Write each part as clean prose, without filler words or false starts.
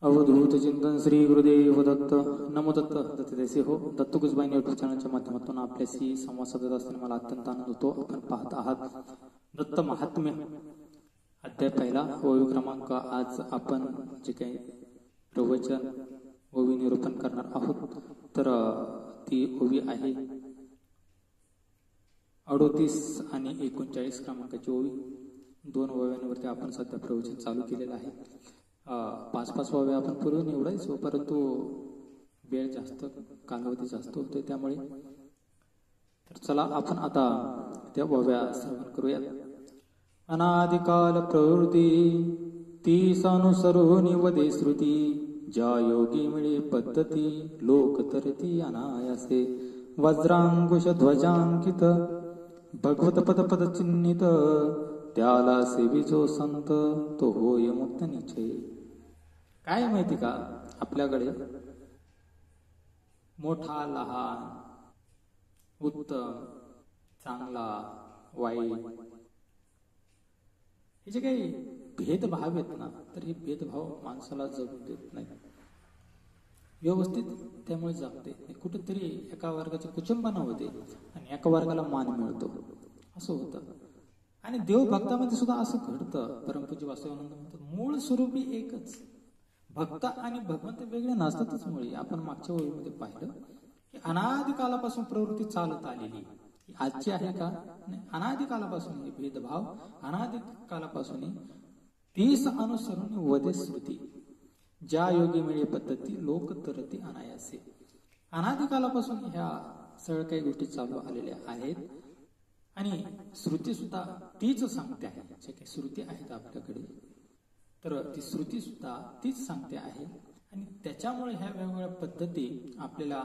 अवधूत चिंतन श्री गुरुदेव दत्त नमो दत्त दत्त देसे हो. दत्त गुजबाई युट्यूब चॅनलच्या माध्यमातून आपल्याशी संवाद साधत असताना मला अत्यंत आनंद होतो. आपण पाहत आहात दत्त महात्म्य अध्याय पहिला ओवी क्रमांक. आज आपण जे काही प्रवचन ओवी निरूपण करणार आहोत तर ती ओवी आहे 38 आणि 39 क्रमांकाची ओवी. 2 ओव्यांवरती आपण सध्या प्रवचन चालू केलेलं आहे. 5-5 ओव्या आपण पूर्वी निवडायचो, परंतु वेळ जास्त, कालावधी जास्त होतोय, त्यामुळे तर चला आपण आता त्या ओव्या श्रवण करूयात. अनादिकाल प्रवृत्ती तीस अनुसरून वदे श्रुती, ज्या योगी मिळे पद्धती लोक तरती अनायासे. वज्रांकुश ध्वजांकित भगवत पद पद चिन्हित, त्याला सेवी जो संत तो होय मुक्त निश्चय. काय माहिती का, आपल्याकडे मोठा लहान, उत्तम चांगला वाईट हे जे काही भेदभाव आहेत ना, तर हे भेदभाव माणसाला जगू देत नाही व्यवस्थित. त्यामुळे जगते कुठेतरी एका वर्गाचे कुचंबना होते आणि एका वर्गाला मान मिळतो, असं होतं. आणि देवभक्तामध्ये सुद्धा असं घडतं. परमपूज्य वासुदेवानंद म्हणतात मूळ स्वरूपी एकच. भक्त आणि भगवंत वेगळे नसतातच मुळी. आपण मागच्या ओळीमध्ये पाहिलं की अनादिकालापासून प्रवृत्ती चालत आलेली आजची आहे का? नाही. अनादिकालापासून भेदभाव, अनादिकालापासून 30 अनुसरून वदे श्रुती, ज्या योगी मिळे पद्धती लोक तरती अनायासे. अनादिकालापासून ह्या सगळ्या काही गोष्टी चालू आलेल्या आहेत आणि श्रुती सुद्धा तीच सांगते आहे. जे काही श्रुती आहेत आपल्याकडे, तर ती श्रुती सुद्धा तीच सांगते आहे. आणि त्याच्यामुळे ह्या वेगवेगळ्या पद्धती आपल्याला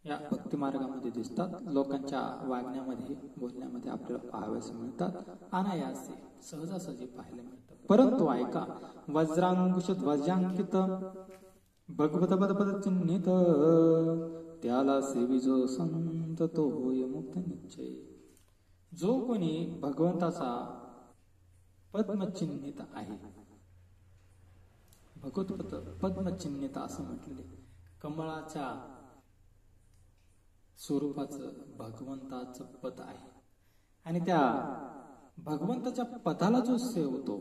या भक्ती मार्गामध्ये दिसतात. लोकांच्या वागण्यामध्ये, बोलण्यामध्ये आपल्याला पाहाव्यास मिळतात. अनायासे, सहजासहजी पाहायला मिळतात. परंतु ऐका, वज्रांकुश ध्वजांकित भगवत पद पद चिन्हित, त्याला सेवी जो संत तो होय मुक्त निश्चय. जो कोणी भगवंताचा पद्मचिन्हित आहे, भगवत पद्मचिन्हित असं म्हटलेले, कमळाच्या स्वरूपाचं भगवंताचं पद आहे. आणि त्या भगवंताच्या पदाला जो सेवतो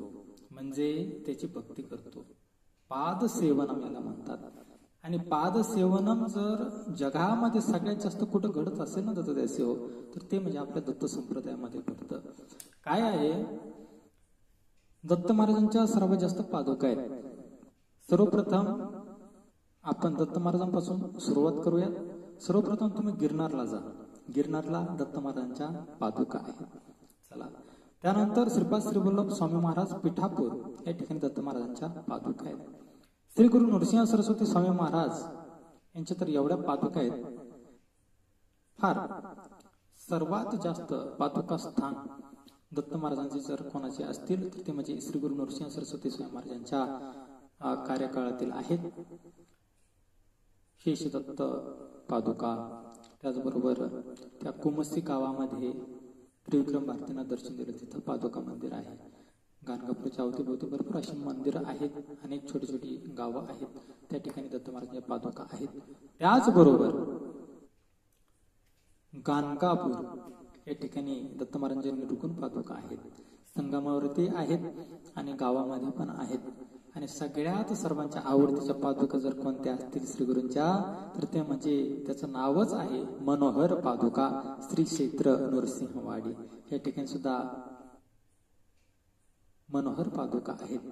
म्हणजे त्याची भक्ती करतो, पाद सेवनम याला म्हणतात. आणि पाद सेवनम जर जगामध्ये सगळ्यात जास्त कुठं घडत असेल ना दत्त देसे हो, तर ते म्हणजे आपल्या दत्त संप्रदायामध्ये घडतं. काय आहे, दत्त महाराजांच्या सर्वात जास्त पादुका आहेत. सर्वप्रथम आपण दत्त महाराजांपासून सुरुवात करूया. सर्वप्रथम तुम्ही गिरनारला जा. गिरनारला दत्त महाराजांच्या पादुका आहेत. चला, त्यानंतर श्रीपाद श्रीवल्लभ स्वामी महाराज पिठापूर या ठिकाणी दत्त महाराजांच्या पादुका आहेत. श्री गुरु नरसिंह सरस्वती स्वामी महाराज यांच्या तर एवढ्या पादुका आहेत. फार सर्वात जास्त पादुका स्थान दत्त महाराजांचे जर कोणाचे असतील तर ते म्हणजे श्री गुरु नरसिंह सरस्वती स्वामी महाराजांच्या कार्यकाळातील आहेत. शेष दत्त पादुका, त्याचबरोबर त्या कुमसी गावामध्ये त्रिविक्रम भारतींना दर्शन दिलं, तिथं पादुका मंदिर आहे. गाणगापूरच्या अवतीभोवती भरपूर अशी मंदिरं आहेत, अनेक छोटी छोटी गावं आहेत, त्या ठिकाणी दत्त महाराजांच्या पादुका आहेत. त्याचबरोबर गाणगापूर या ठिकाणी दत्त महाराजांच्या निरुकून पादुका आहेत. संगमावरती आहेत आणि गावामध्ये पण आहेत. आणि सगळ्यात सर्वांच्या आवडतीच्या पादुका जर कोणत्या असतील श्री गुरूंच्या, तर ते म्हणजे त्याचं नावच आहे मनोहर पादुका श्री क्षेत्र नरसिंहवाडी. या ठिकाणी सुद्धा मनोहर पादुका आहेत.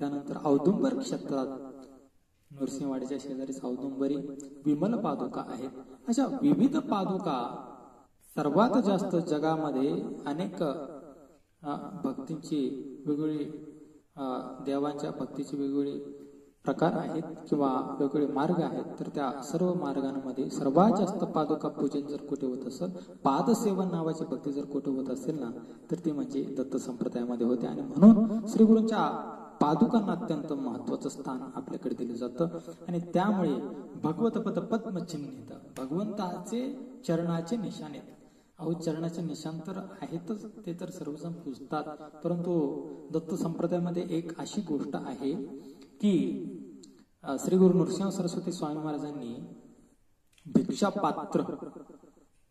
त्यानंतर औदुंबर क्षेत्रात नरसिंहवाडीच्या शेजारीच औदुंबरी विमल पादुका आहेत. अशा विविध पादुका सर्वात जास्त जगामध्ये अनेक भक्तींची वेगवेगळी, देवांच्या भक्तीचे वेगवेगळे प्रकार आहेत किंवा वेगवेगळे मार्ग आहेत. तर त्या सर्व मार्गांमध्ये सर्वात जास्त पादुका पूजन जर कुठे होत असेल, पादसेवन नावाची भक्ती जर कुठे होत असेल ना, तर ती म्हणजे दत्त संप्रदायामध्ये होते. आणि म्हणून श्री गुरूंच्या पादुकांना अत्यंत महत्वाचं स्थान आपल्याकडे दिलं जातं. आणि त्यामुळे भगवत पद पद्मचिन्हित, भगवंताचे चरणाचे निशाण आहेत. अहो, चरणाचे निशाण तर आहेतच, ते तर सर्वजण पूजतात. परंतु दत्त संप्रदायामध्ये एक अशी गोष्ट आहे की श्री गुरु नृसिंह सरस्वती स्वामी महाराजांनी भिक्षा पात्र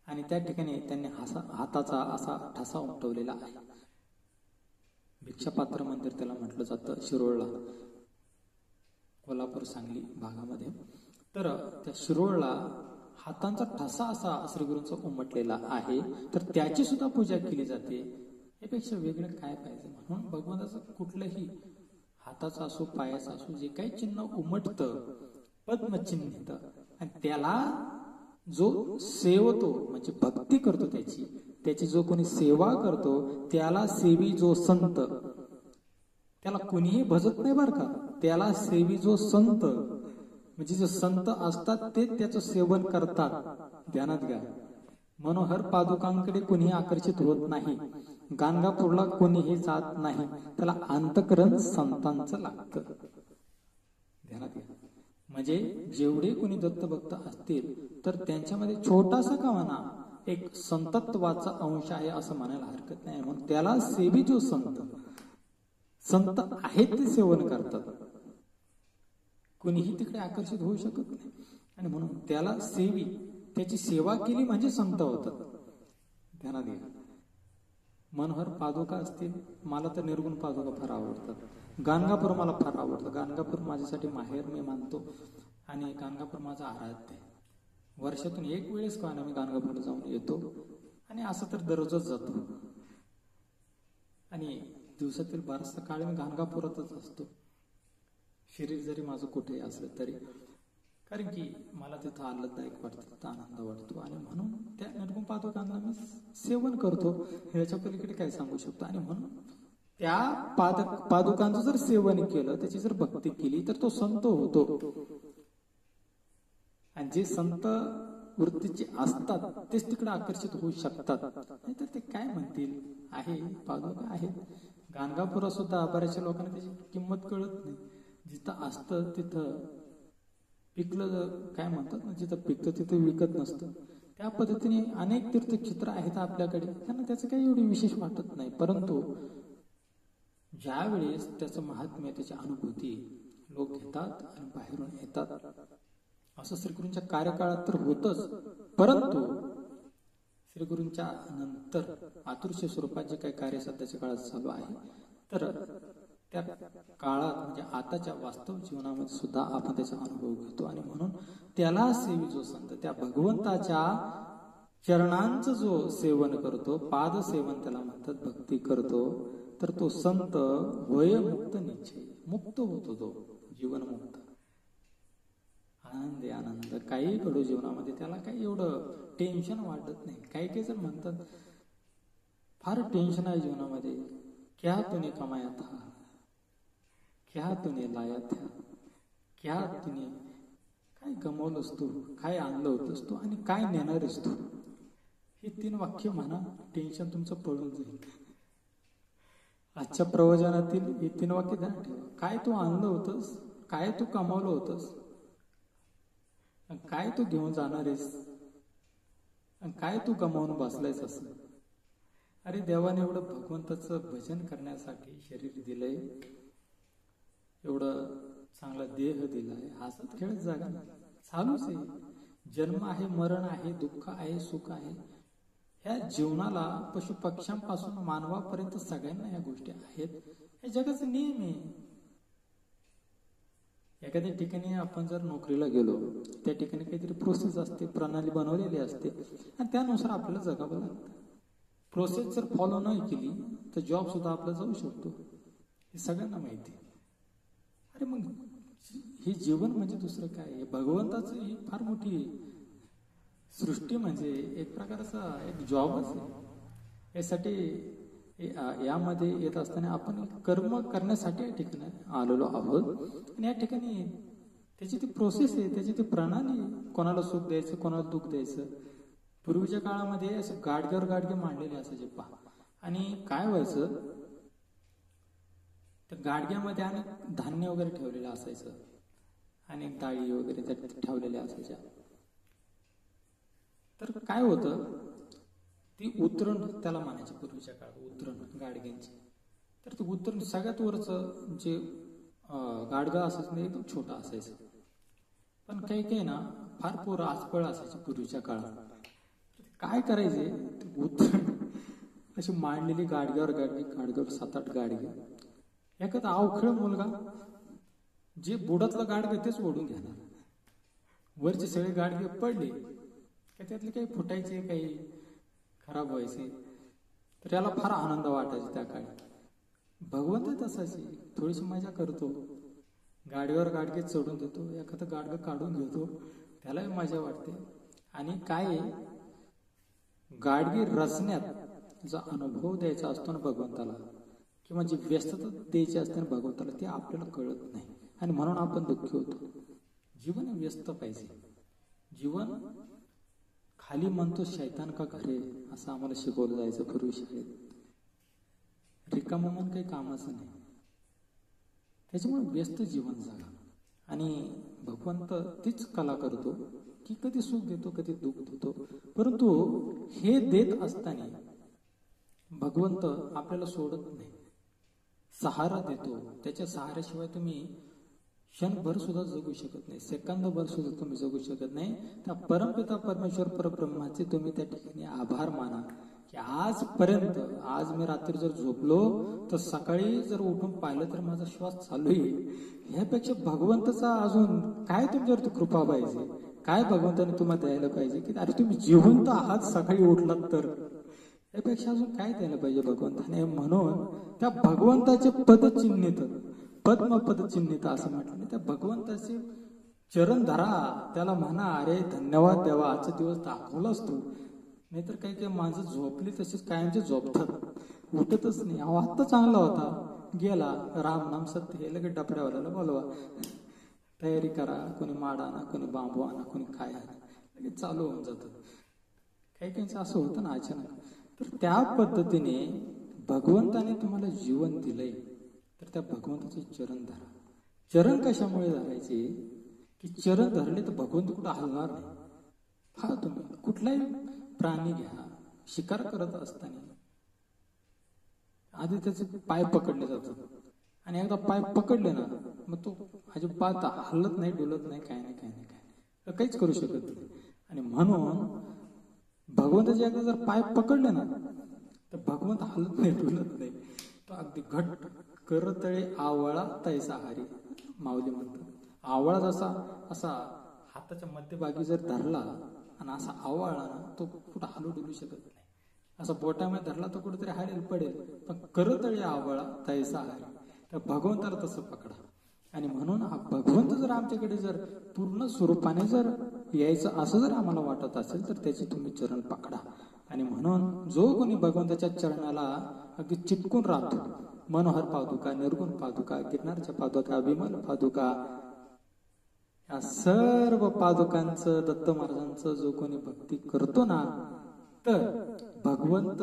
आणि त्या ठिकाणी त्यांनी हाताचा असा ठसा उमटवलेला आहे. भिक्षा पात्र मंदिर त्याला म्हटलं जातं शिरोळला, कोल्हापूर सांगली भागामध्ये. तर त्या शिरोळला हातांचा ठसा असा श्रीगुरूंचा उमटलेला आहे. तर त्याची सुद्धा पूजा केली जाते. यापेक्षा वेगळं काय पाहिजे. म्हणून भगवंताचं कुठलंही हाताचा असो पायाचा असो जे काही चिन्ह उमटतं पद्मचिन्हित आणि त्याला जो सेवतो म्हणजे भक्ती करतो त्याची जो कोणी सेवा करतो त्याला सेवी जो संत, त्याला कोणीही भजत नाही बरं का, त्याला सेवी जो संत म्हणजे जे संत असतात ते त्याचं सेवन करतात. ध्यानात घ्या. मनोहर पादुकांकडे कोणीही आकर्षित होत नाही, गाणगापूरला कोणीही जात नाही, त्याला अंतकरण संतांचं लागतं. ध्यानात घ्या. म्हणजे जेवढे कोणी दत्तभक्त असतील तर त्यांच्यामध्ये छोटासा का म्हणा एक संतत्वाचा अंश आहे असं म्हणायला हरकत नाही. म्हणून त्याला सेवी जो संत आहेत ते सेवन करतात, कोणीही तिकडे आकर्षित होऊ शकत नाही. आणि म्हणून त्याला सेवी, त्याची सेवा केली म्हणजे संत होतात. ध्यानात घ्या. मनोहर पादुका असतील, मला तर निर्गुण पादुका फार आवडतात. गाणगापूर मला फार आवडतं. गाणगापूर माझ्यासाठी माहेर मी मानतो आणि गाणगापूर माझा आराध्य आहे. वर्षातून एक वेळेस का मी गाणगापूरला जाऊन येतो आणि असं तर दररोजच जातो आणि दिवसातील बराचसा काळ मी गाणगापुरातच असतो. शरीर जरी माझं कुठेही असलं तरी, कारण की मला तिथं आल्हाददायक वाटतं, तिथं आनंद वाटतो आणि म्हणून त्या निर्गुण पादुकांना मी सेवन करतो. ह्याच्या पलीकडे काय सांगू शकतो. आणि म्हणून त्या पादुकांचं जर सेवन केलं, त्याची जर भक्ती केली तर तो संत होतो. आणि जे संत वृत्तीचे असतात तेच तिकडे आकर्षित होऊ शकतात. नाही तर ते काय म्हणतील, आहे पादुका आहेत. गाणगापुरात सुद्धा बऱ्याचशा लोकांना त्याची किंमत कळत नाही. जिथं असतं तिथं पिकलं काय म्हणतात ना, जिथं पिकतं तिथं विकत नसतं. त्या पद्धतीने अनेक तीर्थक्षेत्र आहेत आपल्याकडे, त्यांना त्याचं काही एवढी विशेष वाटत नाही. परंतु ज्या वेळेस त्याचं महात्म्य, त्याची अनुभूती लोक घेतात आणि बाहेरून येतात, असं श्रीगुरूंच्या कार्यकाळात तर होतच. परंतु श्रीगुरूंच्या नंतर आतुरशे स्वरूपात जे काही कार्य सध्याच्या काळात चालू आहे, तर त्या काळात म्हणजे आताच्या वास्तव जीवनामध्ये सुद्धा आपण त्याचा अनुभव घेतो. आणि म्हणून त्याला सेवी जो संत, त्या भगवंताच्या चरणांचं जो सेवन करतो, पाद सेवन त्याला म्हणतात, भक्ती करतो, तर तो संत वय मुक्त निश्चय मुक्त होतो, तो जीवनमुक्त. आनंद आनंद काही घडो जीवनामध्ये, त्याला काही एवढं टेन्शन वाटत नाही. काही काही जण म्हणतात फार टेन्शन आहे जीवनामध्ये, क्या तूने कमाया था, क्या तूने लाया था, क्या तूने काय गमावलंस तू, काय आणलं होतंस तू आणि काय नेणारच तू. ही 3 वाक्य म्हणा, टेन्शन तुमचं पळून जाईल. आजच्या प्रवचनातील हे 3 वाक्य ध्यान ठेवा. काय तू आणलं होतंस, काय तू कमावलं होतंस, काय तू घेऊन जाणार आहेस, काय तू गमावून बसलायस असं. अरे देवाने एवढं भगवंताचं भजन करण्यासाठी शरीर दिलंय, एवढं चांगला देह दिलाय, हसत खेळत जागा चालूच आहे. जन्म आहे, मरण आहे, दुःख आहे, सुख आहे. ह्या जीवनाला पशु पक्ष्यांपासून मानवापर्यंत सगळ्यांना ह्या गोष्टी आहेत. हे जगाचा नियम आहे. एखाद्या ठिकाणी आपण जर नोकरीला गेलो, त्या ठिकाणी काहीतरी प्रोसेस असते, प्रणाली बनवलेली असते आणि त्यानुसार आपल्याला जगावं लागतं. प्रोसेस जर फॉलो नाही केली तर जॉब सुद्धा आपला जाऊ शकतो. हे सगळ्यांना माहिती आहे. अरे मग हे जीवन म्हणजे दुसरं काय आहे. भगवंताचं ही फार मोठी सृष्टी, म्हणजे एक प्रकारचा एक जॉबच आहे. यासाठी यामध्ये येत असताना आपण कर्म करण्यासाठी या ठिकाणी आलेलो आहोत. आणि या ठिकाणी त्याची ती प्रोसेस आहे, त्याची ती प्रणाली, कोणाला सुख द्यायचं, कोणाला दुःख द्यायचं. पूर्वीच्या काळामध्ये असं गाडग्यावर गाडगे मांडलेले असायचे पहा. आणि काय व्हायचं, त्या गाडग्यामध्ये अनेक धान्य वगैरे ठेवलेलं असायचं, अनेक डाळी वगैरे त्यात ठेवलेल्या असायच्या. तर काय होतं, ती उतरण त्याला म्हणायची पूर्वीच्या काळात, उतरण गाडग्यांची. तर ती उतरण सगळ्यात वरचं जे गाडगा असायचं नाही, एकदम छोटा असायचं. पण काही काही ना फार पोरं आजपळ असायची पूर्वीच्या काळात. काय करायचे, ते उतरण अशी मांडलेली गाडग्यावर गाडगे, गाडग्यावर 7-8 गाडगे. एखादा अवखळ मुलगा जे बुडातलं गाडगे तेच ओढून घेणार. वरचे सगळे गाडगे पडले का त्यातले काही फुटायचे, काही खराब व्हायचे, तर याला फार आनंद वाटायचा त्या काळी. भगवंत तसाची थोडीशी मजा करतो, गाडीवर गाडगे चढून देतो, एखादं गाडगं काढून घेतो, त्यालाही मजा वाटते. आणि काय गाडगी रचण्यात जो अनुभव द्यायचा असतो ना भगवंताला, किंवा जी व्यस्तता द्यायची असते ना भगवंताला, ते आपल्याला कळत नाही आणि म्हणून आपण दुःखी होतो. जीवन व्यस्त पाहिजे. जीवन खाली म्हणतो शैतान का घरे, असं आम्हाला शिकवलं जायचं पूर्वी शाळेत. रिकामं मन काही कामाचं नाही. त्याच्यामुळे व्यस्त जीवन जगा. आणि भगवंत तीच कला करतो की कधी सुख देतो, कधी दुःख देतो. परंतु हे देत असताना भगवंत आपल्याला सोडत नाही, सहारा देतो. त्याच्या सहाऱ्याशिवाय तुम्ही क्षणभर सुद्धा जगू शकत नाही, सेकंदभर सुद्धा तुम्ही जगू शकत नाही. त्या परमपिता परमेश्वर परब्रह्माचे तुम्ही त्या ठिकाणी आभार माना की आजपर्यंत, आज मी रात्री जर झोपलो तर सकाळी जर उठून पाहिलं तर माझा श्वास चालू आहे. ह्यापेक्षा भगवंताचा अजून काय तुमच्यावर कृपा पाहिजे, काय भगवंताने तुम्हाला द्यायला पाहिजे की अरे तुम्ही जिवंत आहात, सकाळी उठलात तर. यापेक्षा अजून काय द्यायला पाहिजे भगवंताने. म्हणून त्या भगवंताचे पदचिन्हित, पद्मपद चिन्हित असं म्हटलं, त्या भगवंताचे चरण धरा, त्याला म्हणा अरे धन्यवाद द्यावा, आजचा दिवस दाखवलाच तू. नाहीतर काही काही माणसं झोपली तशीच कायमचे झोपतात, उठतच नाही. अहो आत्ता चांगला होता, गेला, राम नाम सत्य, हे लगेच डबड्यावाल्याला बोलवा, तयारी करा, कोणी माड आणा, कोणी बांबू आणा, कोणी काय आणा, लगेच चालू होऊन जातं. काही काहींचं असं होतं ना अचानक. तर त्या पद्धतीने भगवंताने तुम्हाला जीवन दिलंय, तर त्या भगवंताचे चरण धरा. चरण कशामुळे धरायचे की चरण धरले तर भगवंत कुठं हलणार नाही. हा तुम्ही कुठलाही प्राणी घ्या, शिकार करत असताना आधी त्याचे पाय पकडले जातात, आणि एकदा पाय पकडले ना मग तो अजिबात हलत नाही, डुलत नाही, काय नाही, काय नाही, काय नाही, काहीच करू शकत नाही. आणि म्हणून भगवंताचे एकदा जर पाय पकडले ना तर भगवंत हलत नाही, डुलत नाही. तो अगदी घट्ट करतळे आवळा तैसा हारी, माऊली म्हणतात. आवळा जसा असा हाताच्या मध्यभागी जर धरला आणि असा आवळला ना, तो कुठं हलू डुलू शकत नाही. असा बोटामध्ये धरला तर कुठेतरी हारेल, पडेल. पण करतळे आवळा तैसा हारी, तर भगवंताला तसं पकडा. आणि म्हणून हा भगवंत जर आमच्याकडे जर पूर्ण स्वरूपाने जर यायचं असं जर आम्हाला वाटत असेल तर त्याचे तुम्ही चरण पकडा. आणि म्हणून जो कोणी भगवंताच्या चरणाला अगदी चिटकून राहतो, मनोहर पादुका, निर्गुण पादुका, गिरनारच्या पादुका, विमल पादुका, या सर्व पादुकांचं, दत्त महाराजांचं जो कोणी भक्ती करतो ना, तर भगवंत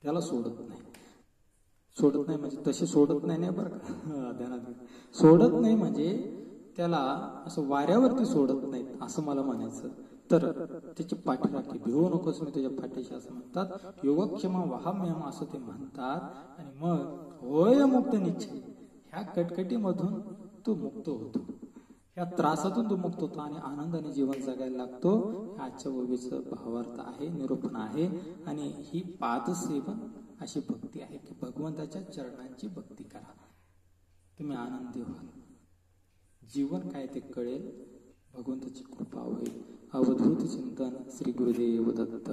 त्याला सोडत नाही. सोडत नाही म्हणजे तशी सोडत नाही बरं का, ध्यानात. सोडत नाही म्हणजे त्याला असं वाऱ्यावरती सोडत नाही असं मला म्हणायचं. तर त्याची पाठीराखी, भिवू नकोस मी तुझ्या पाठीशी असं म्हणतात. योगक्षेमा वाहम्यम असं ते म्हणतात. आणि मग होय मुक्त निश्चय, ह्या कटकटीमधून तो मुक्त होतो, या त्रासातून तो मुक्त होतो आणि आनंदाने जीवन जगायला लागतो. आजच्या ओवीचं भावार्थ आहे, निरूपण आहे. आणि ही पादसेवन अशी भक्ती आहे की भगवंताच्या चरणांची भक्ती करा, तुम्ही आनंदी व्हाल. जीवन काय ते कळेल, भगवंताची कृपा होईल. अवधूत चिंतन. श्री गुरुदेव दत्त.